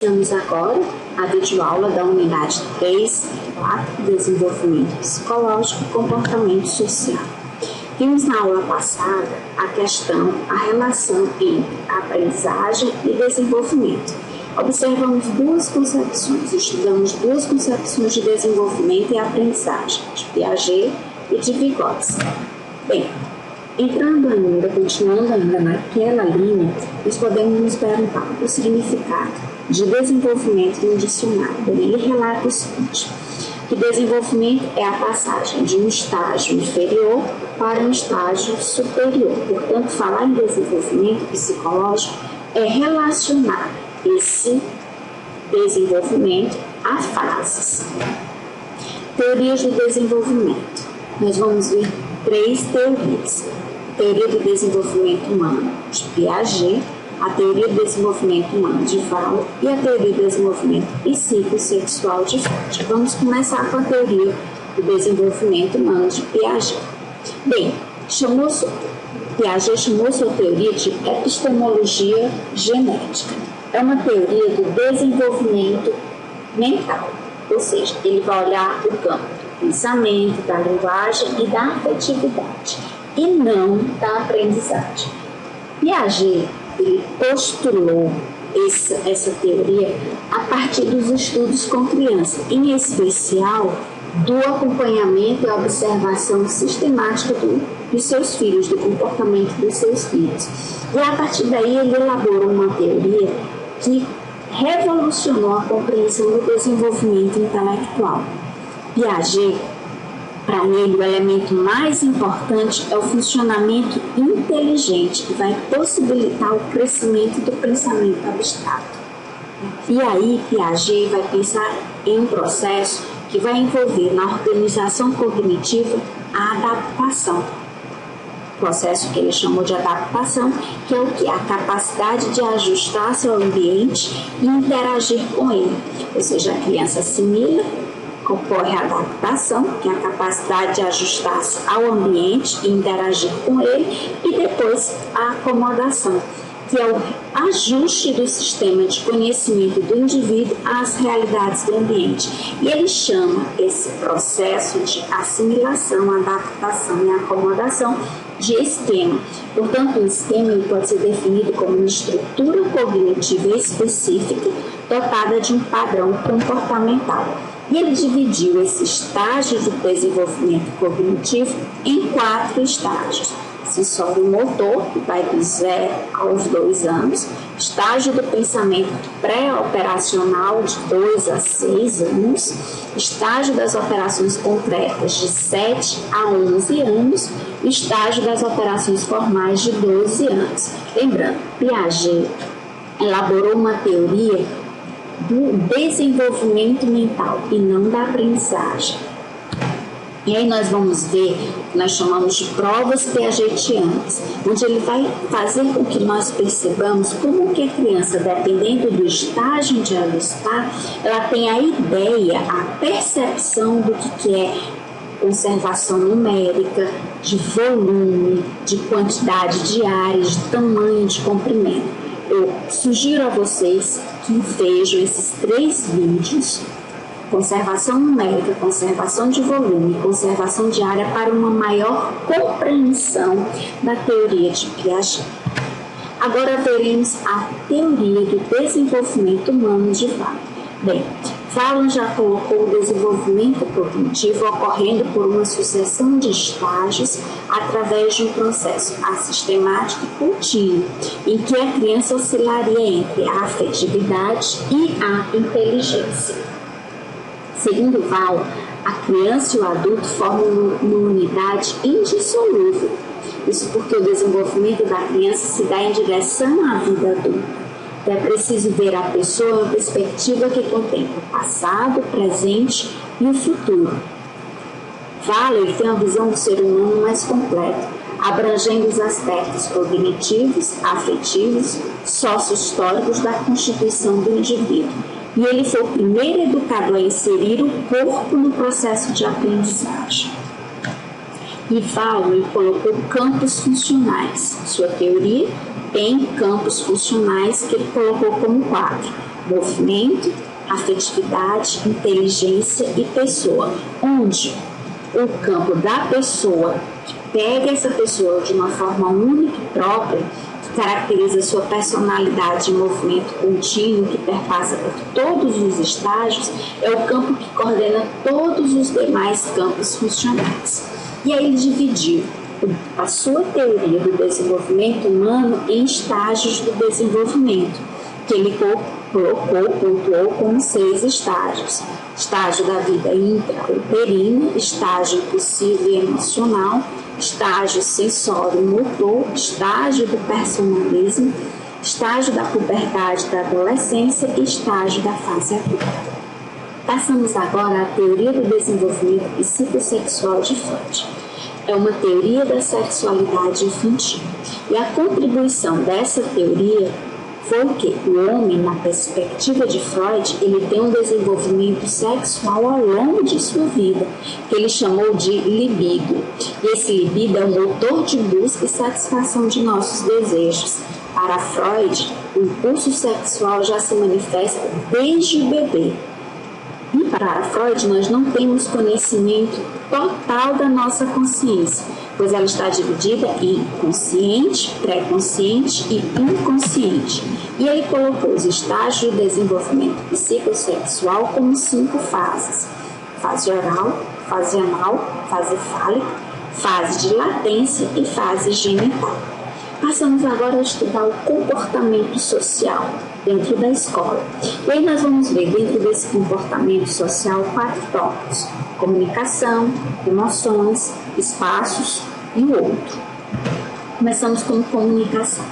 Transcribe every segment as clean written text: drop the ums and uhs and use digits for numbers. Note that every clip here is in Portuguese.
Iniciamos agora a videoaula da unidade 3, 4, Desenvolvimento Psicológico e Comportamento Social. Vimos na aula passada a relação entre aprendizagem e desenvolvimento. Observamos duas concepções, estudamos duas concepções de desenvolvimento e aprendizagem, de Piaget e de Vygotsky. Bem, continuando ainda naquela linha, nós podemos nos perguntar o significado de desenvolvimento no dicionário. Ele relata o seguinte, que desenvolvimento é a passagem de um estágio inferior para um estágio superior. Portanto, falar em desenvolvimento psicológico é relacionar esse desenvolvimento a fases. Teorias do desenvolvimento. Nós vamos ver 3 teorias. Teoria do desenvolvimento humano de Piaget, a teoria do desenvolvimento humano de Wahl e a teoria do desenvolvimento psicossexual de Freud. Vamos começar com a teoria do desenvolvimento humano de Piaget. Bem, Piaget chamou sua teoria de epistemologia genética. É uma teoria do desenvolvimento mental, ou seja, ele vai olhar o campo do pensamento, da linguagem e da afetividade, e não da aprendizagem. Piaget ele postulou essa teoria a partir dos estudos com crianças, em especial do acompanhamento e observação sistemática dos seus filhos, do comportamento dos seus filhos. E a partir daí ele elaborou uma teoria que revolucionou a compreensão do desenvolvimento intelectual. Piaget, para ele, o elemento mais importante é o funcionamento inteligente, que vai possibilitar o crescimento do pensamento abstrato. E aí, Piaget vai pensar em um processo que vai envolver na organização cognitiva a adaptação. Processo que ele chamou de adaptação, que é o que? A capacidade de ajustar-se ao ambiente e interagir com ele. Ou seja, a criança assimila, ocorre a adaptação, que é a capacidade de ajustar-se ao ambiente e interagir com ele, e depois a acomodação, que é o ajuste do sistema de conhecimento do indivíduo às realidades do ambiente. E ele chama esse processo de assimilação, adaptação e acomodação de esquema. Portanto, o esquema pode ser definido como uma estrutura cognitiva específica dotada de um padrão comportamental. E ele dividiu esse estágio de desenvolvimento cognitivo em 4 estágios. Sensório motor, que vai do 0 aos 2 anos, estágio do pensamento pré-operacional de 2 a 6 anos, estágio das operações concretas de 7 a 11 anos, estágio das operações formais de 12 anos. Lembrando, Piaget elaborou uma teoria do desenvolvimento mental e não da aprendizagem. E aí nós vamos ver o que nós chamamos de provas piagetianas, onde ele vai fazer com que nós percebamos como que a criança, dependendo do estágio onde ela está, ela tem a ideia, a percepção do que é conservação numérica, de volume, de quantidade de áreas, de tamanho, de comprimento. Eu sugiro a vocês que vejam esses 3 vídeos, conservação numérica, conservação de volume, conservação de área, para uma maior compreensão da teoria de Piaget. Agora veremos a teoria do desenvolvimento humano de Wahl. Bem, Wahl já colocou o desenvolvimento cognitivo ocorrendo por uma sucessão de estágios através de um processo assistemático e contínuo, em que a criança oscilaria entre a afetividade e a inteligência. Segundo Wahl, a criança e o adulto formam uma unidade indissolúvel. Isso porque o desenvolvimento da criança se dá em direção à vida adulta. Então, é preciso ver a pessoa em uma perspectiva que contempla o passado, o presente e o futuro. Wahl tem uma visão do ser humano mais completa, abrangendo os aspectos cognitivos, afetivos, sócio-históricos da constituição do indivíduo. E ele foi o primeiro educador a inserir o corpo no processo de aprendizagem. E Wahl colocou campos funcionais. Sua teoria tem campos funcionais que ele colocou como 4. movimento, afetividade, inteligência e pessoa, onde o campo da pessoa, que pega essa pessoa de uma forma única e própria, que caracteriza sua personalidade em movimento contínuo, que perpassa por todos os estágios, é o campo que coordena todos os demais campos funcionais. E aí ele dividiu a sua teoria do desenvolvimento humano em estágios do desenvolvimento, que ele pontuou como 6 estágios. Estágio da vida intrauterina, estágio possível e emocional, estágio sensório-motor, estágio do personalismo, estágio da puberdade da adolescência e estágio da fase adulta. Passamos agora à teoria do desenvolvimento psicossexual de Freud. É uma teoria da sexualidade infantil. E a contribuição dessa teoria foi que o homem, na perspectiva de Freud, ele tem um desenvolvimento sexual ao longo de sua vida, que ele chamou de libido. E esse libido é o motor de busca e satisfação de nossos desejos. Para Freud, o impulso sexual já se manifesta desde o bebê. E para Freud, nós não temos conhecimento total da nossa consciência, pois ela está dividida em consciente, pré-consciente e inconsciente. E ele colocou os estágios do desenvolvimento psicossexual como 5 fases: fase oral, fase anal, fase fálica, fase de latência e fase genital. Passamos agora a estudar o comportamento social dentro da escola. E aí nós vamos ver dentro desse comportamento social 4 tópicos: comunicação, emoções, espaços e o outro. Começamos com comunicação.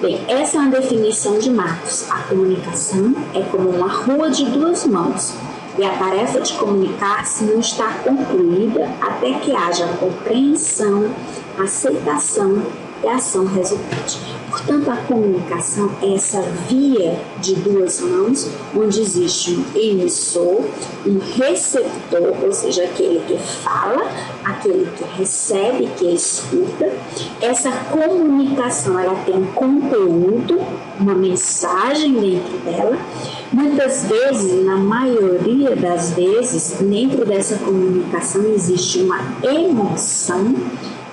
Bem, essa é uma definição de Marx. A comunicação é como uma rua de 2 mãos. E a tarefa de comunicar-se não está concluída até que haja compreensão, aceitação e ação resultante. Portanto, a comunicação é essa via de 2 mãos, onde existe um emissor, um receptor, ou seja, aquele que fala, aquele que recebe, que escuta. Essa comunicação, ela tem um conteúdo, uma mensagem dentro dela. Muitas vezes, na maioria das vezes, dentro dessa comunicação existe uma emoção.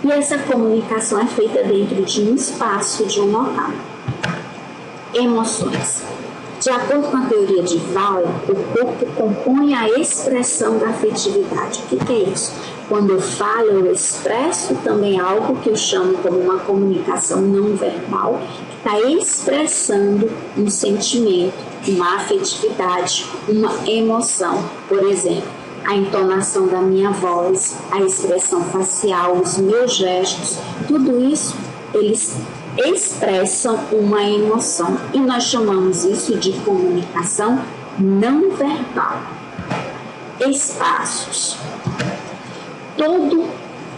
E essa comunicação é feita dentro de um espaço, de um local. Emoções. De acordo com a teoria de Waller, o corpo compõe a expressão da afetividade. O que é isso? Quando eu falo, eu expresso também algo que eu chamo como uma comunicação não verbal, que está expressando um sentimento, uma afetividade, uma emoção. Por exemplo, a entonação da minha voz, a expressão facial, os meus gestos, tudo isso, eles expressam uma emoção. E nós chamamos isso de comunicação não verbal. Espaços. Todo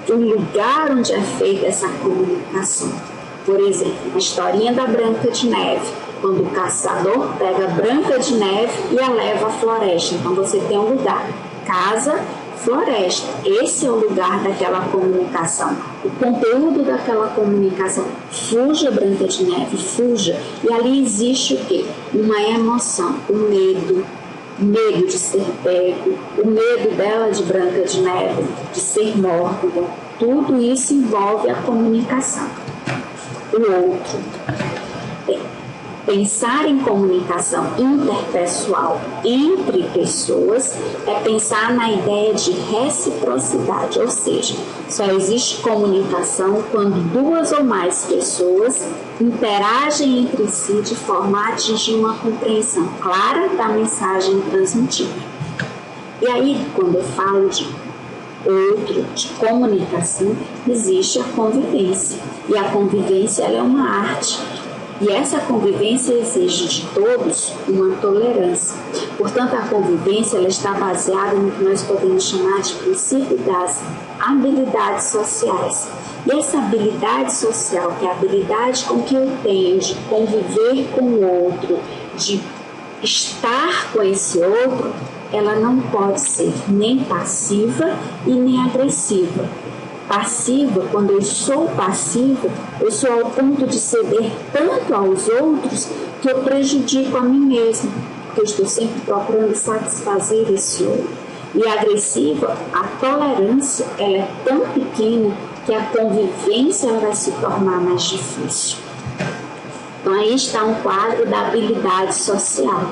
o lugar onde é feita essa comunicação. Por exemplo, a historinha da Branca de Neve. Quando o caçador pega a Branca de Neve e a leva à floresta. Então você tem um lugar. Casa, floresta. Esse é o lugar daquela comunicação. O conteúdo daquela comunicação. Fuja, Branca de Neve, fuja. E ali existe o quê? Uma emoção, o medo de ser pego, o medo dela de Branca de Neve, de ser mórbida. Tudo isso envolve a comunicação. O outro. Pensar em comunicação interpessoal entre pessoas é pensar na ideia de reciprocidade, ou seja, só existe comunicação quando 2 ou mais pessoas interagem entre si de forma a atingir uma compreensão clara da mensagem transmitida. E aí, quando eu falo de outro, de comunicação, existe a convivência. E a convivência, ela é uma arte. E essa convivência exige de todos uma tolerância. Portanto, a convivência ela está baseada no que nós podemos chamar de princípio das habilidades sociais. E essa habilidade social, que é a habilidade com que eu tenho de conviver com o outro, de estar com esse outro, ela não pode ser nem passiva e nem agressiva. Passiva, quando eu sou passiva, eu sou ao ponto de ceder tanto aos outros que eu prejudico a mim mesma. porque eu estou sempre procurando satisfazer esse outro. E agressiva, a tolerância, ela é tão pequena que a convivência ela vai se tornar mais difícil. Então aí está um quadro da habilidade social.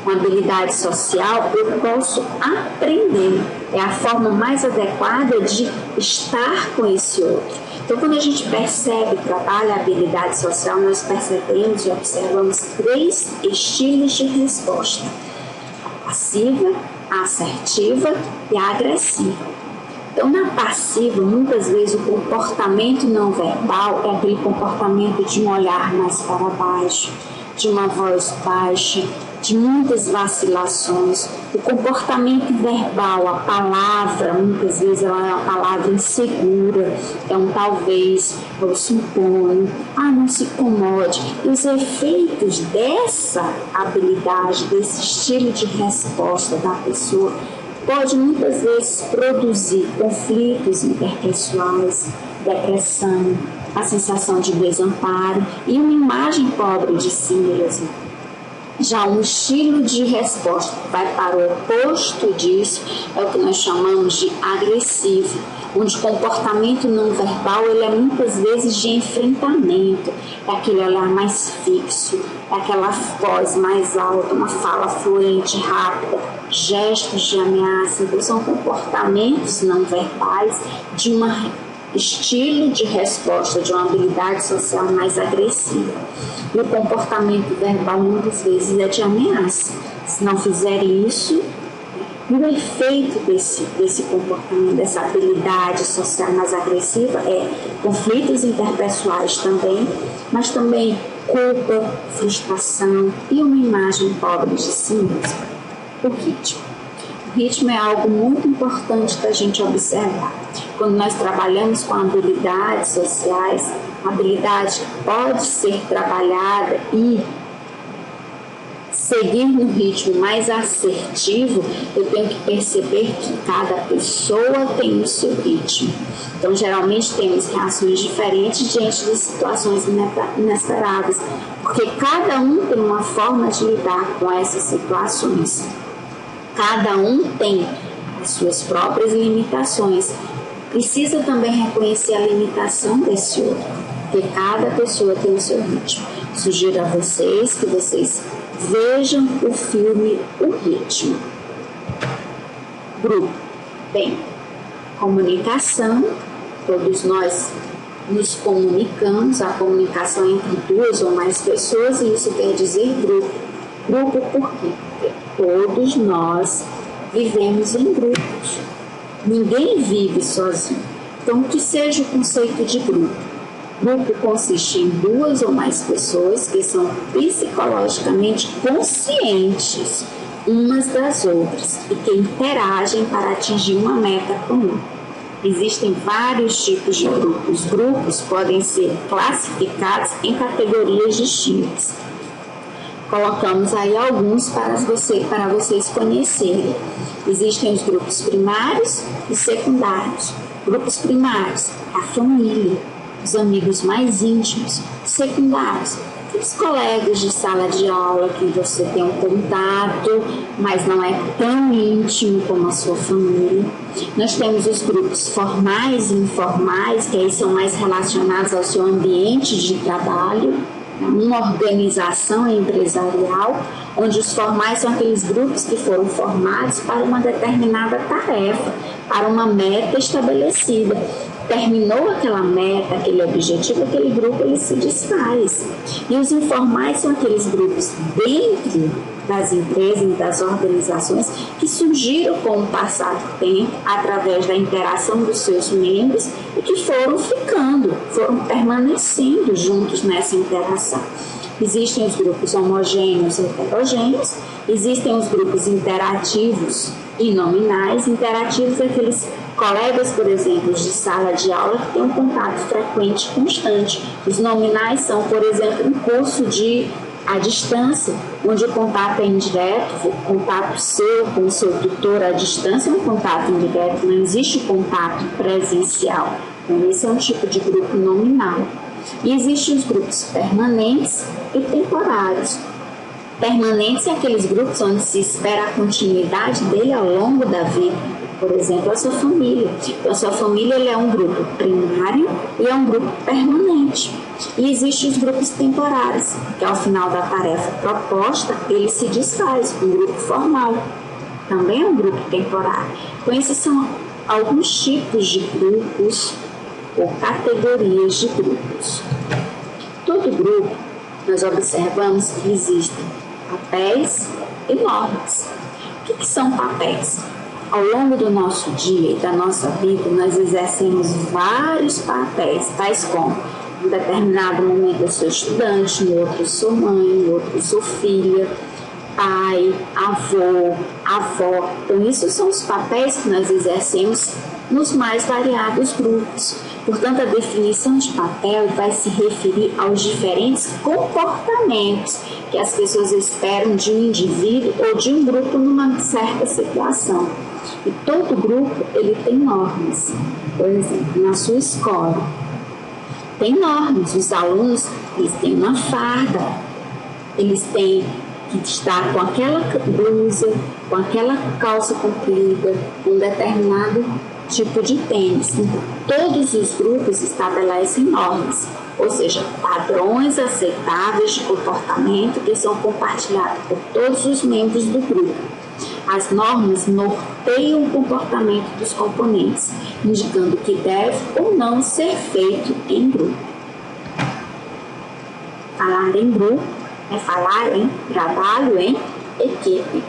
Uma habilidade social eu posso aprender, é a forma mais adequada de estar com esse outro. Então quando a gente percebe, trabalha a habilidade social, nós percebemos e observamos 3 estilos de resposta: a passiva, a assertiva e a agressiva. Então, na passiva, muitas vezes o comportamento não verbal é aquele comportamento de um olhar mais para baixo, de uma voz baixa, de muitas vacilações. O comportamento verbal, a palavra, muitas vezes ela é uma palavra insegura, é um talvez, ou suponho, não se incomode. E os efeitos dessa habilidade, desse estilo de resposta da pessoa, pode muitas vezes produzir conflitos interpessoais, depressão, a sensação de desamparo e uma imagem pobre de si mesmo. Já um estilo de resposta que vai para o oposto disso é o que nós chamamos de agressivo, onde o comportamento não verbal ele é muitas vezes de enfrentamento, é aquele olhar mais fixo, é aquela voz mais alta, uma fala fluente, rápida, gestos de ameaça. Então são comportamentos não verbais de um estilo de resposta, de uma habilidade social mais agressiva. E o comportamento verbal muitas vezes é de ameaça. Se não fizer isso, e o efeito desse comportamento, dessa habilidade social mais agressiva é conflitos interpessoais também, mas também culpa, frustração e uma imagem pobre de si mesmo. O ritmo. O ritmo é algo muito importante da gente observar. Quando nós trabalhamos com habilidades sociais, a habilidade pode ser trabalhada e seguir no ritmo mais assertivo, eu tenho que perceber que cada pessoa tem o seu ritmo. Então, geralmente, temos reações diferentes diante de situações inesperadas, porque cada um tem uma forma de lidar com essas situações. Cada um tem as suas próprias limitações. Precisa também reconhecer a limitação desse outro, porque cada pessoa tem o seu ritmo. Sugiro a vocês que vocês vejam o filme O Ritmo. Grupo. Bem, comunicação, todos nós nos comunicamos, a comunicação entre 2 ou mais pessoas, e isso quer dizer grupo. Grupo por quê? Porque todos nós vivemos em grupos. Ninguém vive sozinho. Então, que seja o conceito de grupo? Grupo consiste em 2 ou mais pessoas que são psicologicamente conscientes umas das outras e que interagem para atingir uma meta comum. Existem vários tipos de grupos. Grupos podem ser classificados em categorias distintas. Colocamos aí alguns para vocês conhecerem. Existem os grupos primários e secundários. Grupos primários, a família, os amigos mais íntimos. Secundários, os colegas de sala de aula que você tem um contato, mas não é tão íntimo como a sua família. Nós temos os grupos formais e informais, que aí são mais relacionados ao seu ambiente de trabalho, uma organização empresarial, onde os formais são aqueles grupos que foram formados para uma determinada tarefa, para uma meta estabelecida. Terminou aquela meta, aquele objetivo, aquele grupo ele se desfaz. E os informais são aqueles grupos dentro das empresas e das organizações que surgiram com o passar do tempo, através da interação dos seus membros e que foram permanecendo juntos nessa interação. Existem os grupos homogêneos e heterogêneos, existem os grupos interativos e nominais. Interativos é aqueles colegas, por exemplo, de sala de aula que têm um contato frequente e constante. Os nominais são, por exemplo, um curso à distância, onde o contato é indireto, o contato seu com o seu tutor à distância é um contato indireto, não existe contato presencial. Então, esse é um tipo de grupo nominal. E existem os grupos permanentes e temporários. Permanentes são aqueles grupos onde se espera a continuidade dele ao longo da vida. Por exemplo, a sua família. Então, a sua família ele é um grupo primário e é um grupo permanente. E existem os grupos temporários, que ao final da tarefa proposta, ele se desfaz. Um grupo formal também é um grupo temporário. Então, esses são alguns tipos de grupos ou categorias de grupos. Todo grupo, nós observamos que existem papéis e normas. O que são papéis? Ao longo do nosso dia e da nossa vida, nós exercemos vários papéis, tais como, em determinado momento eu sou estudante, no outro eu sou mãe, no outro eu sou filha, pai, avô, avó. Então, isso são os papéis que nós exercemos nos mais variados grupos. Portanto, a definição de papel vai se referir aos diferentes comportamentos que as pessoas esperam de um indivíduo ou de um grupo numa certa situação. E todo grupo ele tem normas. Por exemplo, na sua escola, tem normas. Os alunos eles têm uma farda, eles têm que estar com aquela blusa, com aquela calça comprida, com um determinado tipo de tênis. Então, todos os grupos estabelecem normas, ou seja, padrões aceitáveis de comportamento que são compartilhados por todos os membros do grupo. As normas norteiam o comportamento dos componentes, indicando o que deve ou não ser feito em grupo. Falar em grupo é falar em trabalho em equipe.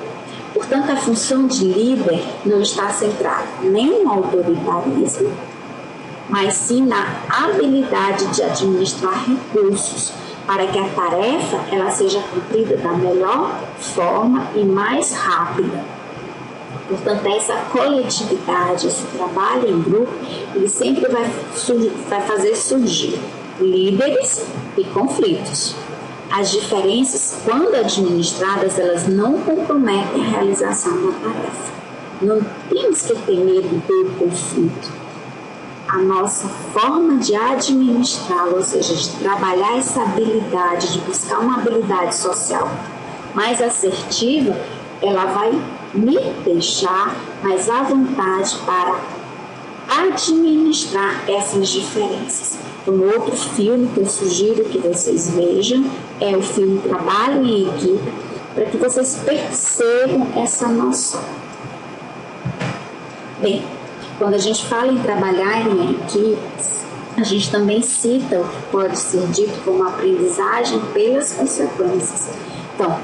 Portanto, a função de líder não está centrada nem no autoritarismo, mas sim na habilidade de administrar recursos para que a tarefa ela seja cumprida da melhor forma e mais rápida. Portanto, essa coletividade, esse trabalho em grupo, ele sempre vai fazer surgir líderes e conflitos. As diferenças, quando administradas, elas não comprometem a realização da tarefa. Não temos que ter medo do conflito. A nossa forma de administrar, ou seja, de trabalhar essa habilidade, de buscar uma habilidade social mais assertiva, ela vai me deixar mais à vontade para administrar essas diferenças. Um outro filme que eu sugiro que vocês vejam é o filme Trabalho em Equipe, para que vocês percebam essa noção. Bem, quando a gente fala em trabalhar em equipes, a gente também cita o que pode ser dito como aprendizagem pelas consequências. Então,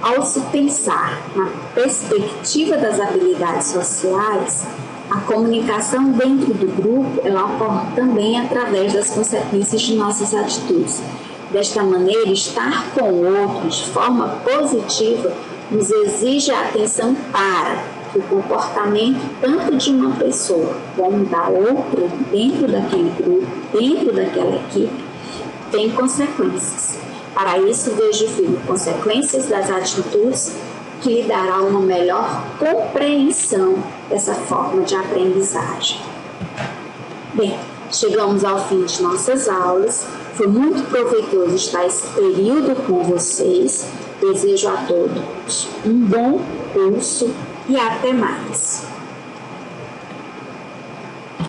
ao se pensar na perspectiva das habilidades sociais, a comunicação dentro do grupo ela ocorre também através das consequências de nossas atitudes. Desta maneira, estar com o outro de forma positiva nos exige a atenção para que o comportamento tanto de uma pessoa como da outra dentro daquele grupo, dentro daquela equipe, tem consequências. Para isso, vejo o filme Consequências das Atitudes, que lhe dará uma melhor compreensão dessa forma de aprendizagem. Bem, chegamos ao fim de nossas aulas. Foi muito proveitoso estar esse período com vocês. Desejo a todos um bom curso e até mais.